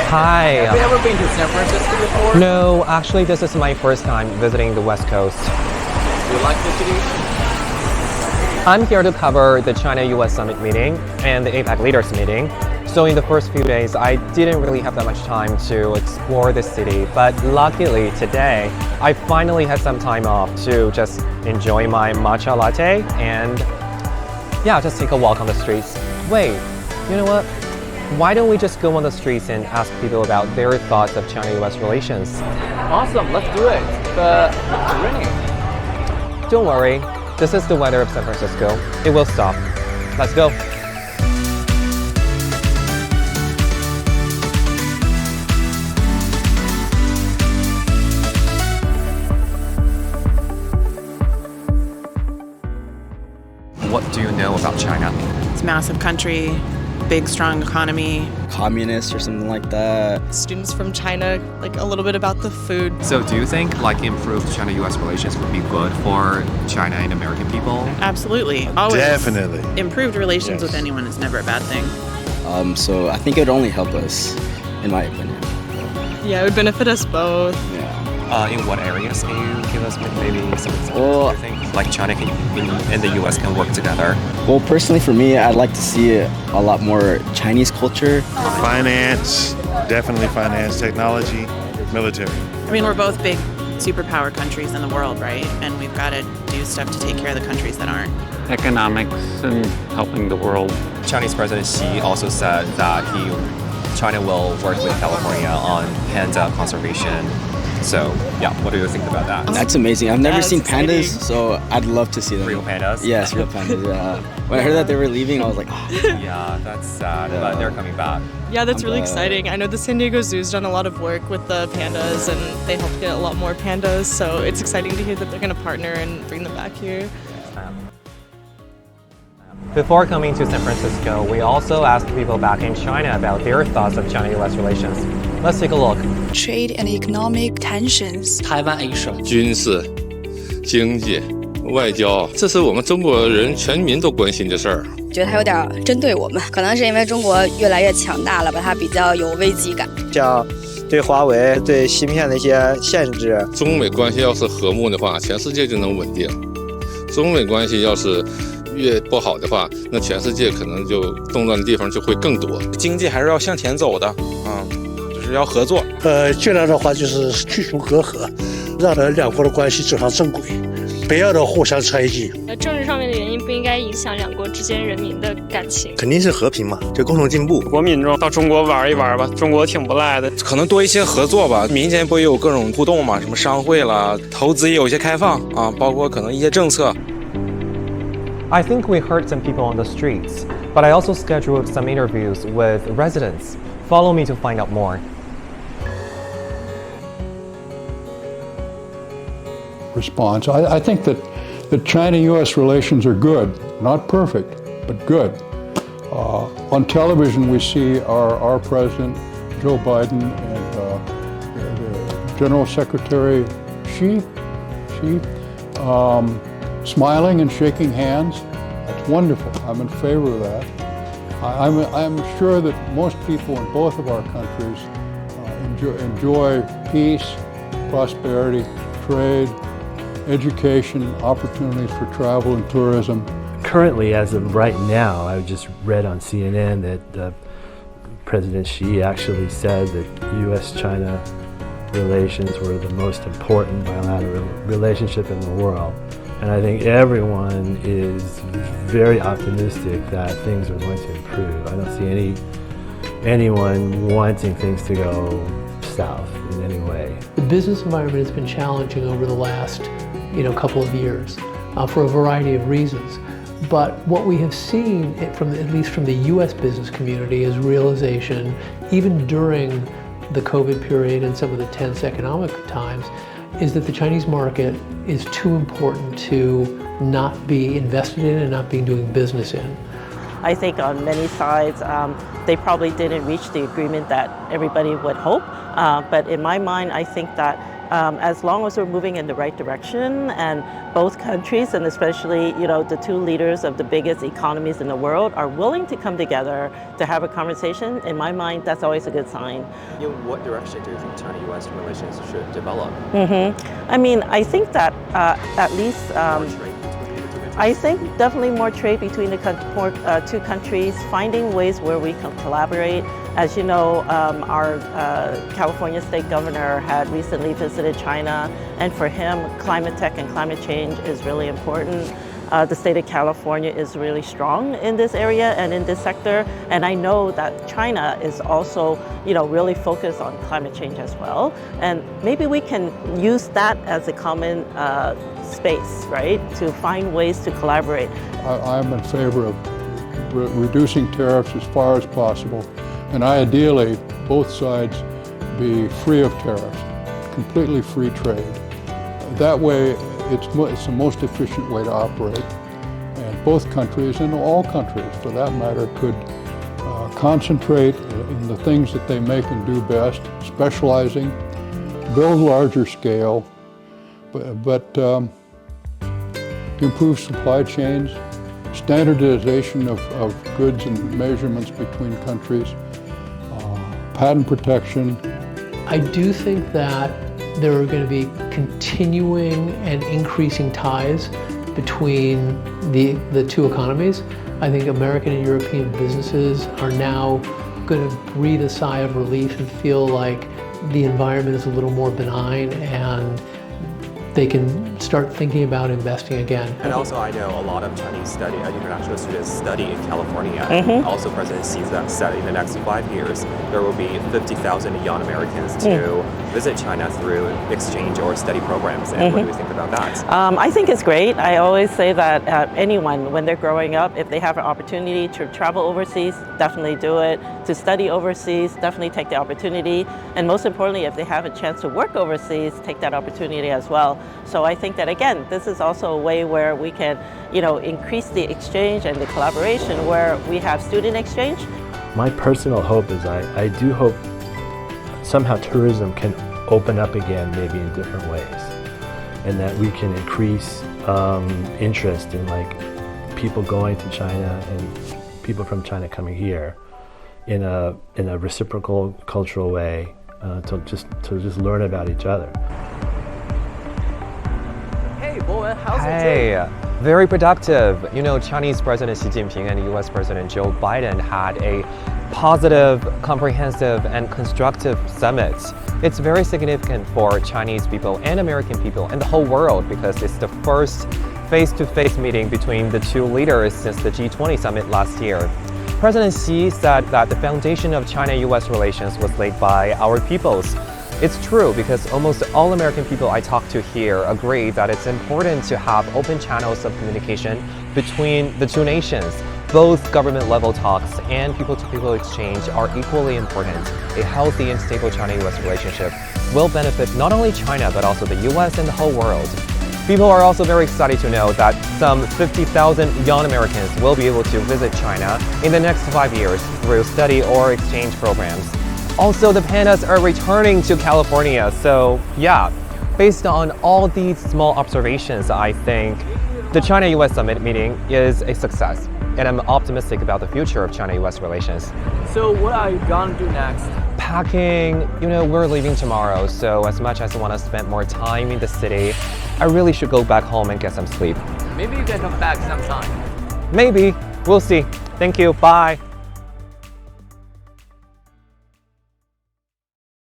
Hi. Have you ever been to San Francisco before? No, actually, this is my first time visiting the West Coast. Do you like the city? I'm here to cover the China-US Summit meeting and the APEC Leaders Meeting. So in the first few days, I didn't really have that much time to explore the city, but luckily today, I finally had some time off to just enjoy my matcha latte and just take a walk on the streets. Wait, you know what? Why don't we just go on the streets and ask people about their thoughts of China-US relations? Awesome, let's do it. But it's raining. Don't worry, this is the weather of San Francisco. It will stop. Let's go. What do you know about China? It's a massive country, big, strong economy. Communist or something like that. Students from China, like a little bit about the food. So do you think improved China-US relations would be good for China and American people? Absolutely. Always. Definitely. Improved relations with anyone is never a bad thing. So I think it would only help us, in my opinion. Yeah, it would benefit us both. Yeah. In what areas can you give us maybe some examples? Well, do you think like China and the US can work together? Well, personally for me, I'd like to see a lot more Chinese culture. Finance, definitely finance, technology, military. I mean, we're both big superpower countries in the world, right? And we've got to do stuff to take care of the countries that aren't. Economics and helping the world. Chinese President Xi also said that China will work with California on panda conservation. So, what do you think about that? That's amazing. I've never seen exciting. pandas, so I'd love to see them. Real pandas? Yes, real pandas, yeah. When I heard that they were leaving, I was like, oh. Yeah, that's sad, but they're coming back. Yeah, that's really exciting. I know the San Diego Zoo's done a lot of work with the pandas and they help get a lot more pandas. So it's exciting to hear that they're going to partner and bring them back here. Before coming to San Francisco, we also asked people back in China about their thoughts of China-US relations. Let's take a look. Trade and economic tensions. Taiwan Asia. 军事、经济、外交，这是我们中国人全民都关心的事儿。觉得它有点针对我们，可能是因为中国越来越强大了，把它比较有危机感。像对华为、对芯片的一些限制。中美关系要是和睦的话，全世界就能稳定；中美关系要是越不好的话，那全世界可能就动乱的地方就会更多。经济还是要向前走的，就是要合作。尽量的话就是去除隔阂，让两国的关系走上正轨，不要的互相猜忌。政治上面的原因不应该影响两国之间人民的感情。肯定是和平嘛，就共同进步。国民众到中国玩一玩吧，中国挺不赖的。可能多一些合作吧。民间不也有各种互动嘛，什么商会啦，投资也有一些开放啊，包括可能一些政策。I think we heard some people on the streets, but I also scheduled some interviews with residents. Follow me to find out more. Response. I think that China-US relations are good, not perfect, but good. On television, we see our president, Joe Biden, and General Secretary Xi, smiling and shaking hands. That's wonderful. I'm in favor of that. I'm sure that most people in both of our countries enjoy peace, prosperity, trade, education, opportunities for travel and tourism. Currently, as of right now, I just read on CNN that President Xi actually said that U.S.-China relations were the most important bilateral relationship in the world. And I think everyone is very optimistic that things are going to improve. I don't see anyone wanting things to go south in any way. The business environment has been challenging over the last couple of years for a variety of reasons. But what we have seen, at least from the U.S. business community, is realization, even during the COVID period and some of the tense economic times, is that the Chinese market is too important to not be invested in and not be doing business in. I think on many sides, they probably didn't reach the agreement that everybody would hope. But in my mind, I think that as long as we're moving in the right direction and both countries, and especially the two leaders of the biggest economies in the world, are willing to come together to have a conversation, in my mind, that's always a good sign. In what direction do you think China-U.S. relations should develop? I mean, I think that at least I think definitely more trade between the two countries, finding ways where we can collaborate. As you know, our California state governor had recently visited China, and for him, climate tech and climate change is really important. The state of California is really strong in this area and in this sector, and I know that China is also, really focused on climate change as well. And maybe we can use that as a common space, right, to find ways to collaborate. I'm in favor of reducing tariffs as far as possible, and ideally both sides be free of tariffs, completely free trade. That way it's the most efficient way to operate, and both countries, and all countries for that matter, could concentrate in the things that they make and do best, specializing, build larger scale, but improve supply chains, standardization of goods and measurements between countries, patent protection. I do think that there are going to be continuing and increasing ties between the two economies. I think American and European businesses are now going to breathe a sigh of relief and feel like the environment is a little more benign and they can start thinking about investing again. And also, I know a lot of Chinese international students study in California. Also, President Xi said in the next 5 years, there will be 50,000 young Americans to visit China through exchange or study programs. And what do you think about that? I think it's great. I always say that anyone, when they're growing up, if they have an opportunity to travel overseas, definitely do it. To study overseas, definitely take the opportunity. And most importantly, if they have a chance to work overseas, take that opportunity as well. So I think that, again, this is also a way where we can, increase the exchange and the collaboration where we have student exchange. My personal hope is I do hope somehow tourism can open up again, maybe in different ways, and that we can increase interest in people going to China and people from China coming here in a reciprocal cultural way to just learn about each other. Hey, Bowen, how's it Hey, very productive. Chinese President Xi Jinping and US President Joe Biden had a positive, comprehensive, and constructive summit. It's very significant for Chinese people and American people and the whole world because it's the first face-to-face meeting between the two leaders since the G20 summit last year. President Xi said that the foundation of China-US relations was laid by our peoples. It's true because almost all American people I talk to here agree that it's important to have open channels of communication between the two nations. Both government-level talks and people-to-people exchange are equally important. A healthy and stable China-US relationship will benefit not only China but also the US and the whole world. People are also very excited to know that some 50,000 young Americans will be able to visit China in the next 5 years through study or exchange programs. Also, the pandas are returning to California, so yeah, based on all these small observations, I think the China-US Summit meeting is a success, and I'm optimistic about the future of China-US relations. So what are you gonna do next? Packing, we're leaving tomorrow, so as much as I want to spend more time in the city, I really should go back home and get some sleep. Maybe you can come back sometime. Maybe. We'll see. Thank you. Bye.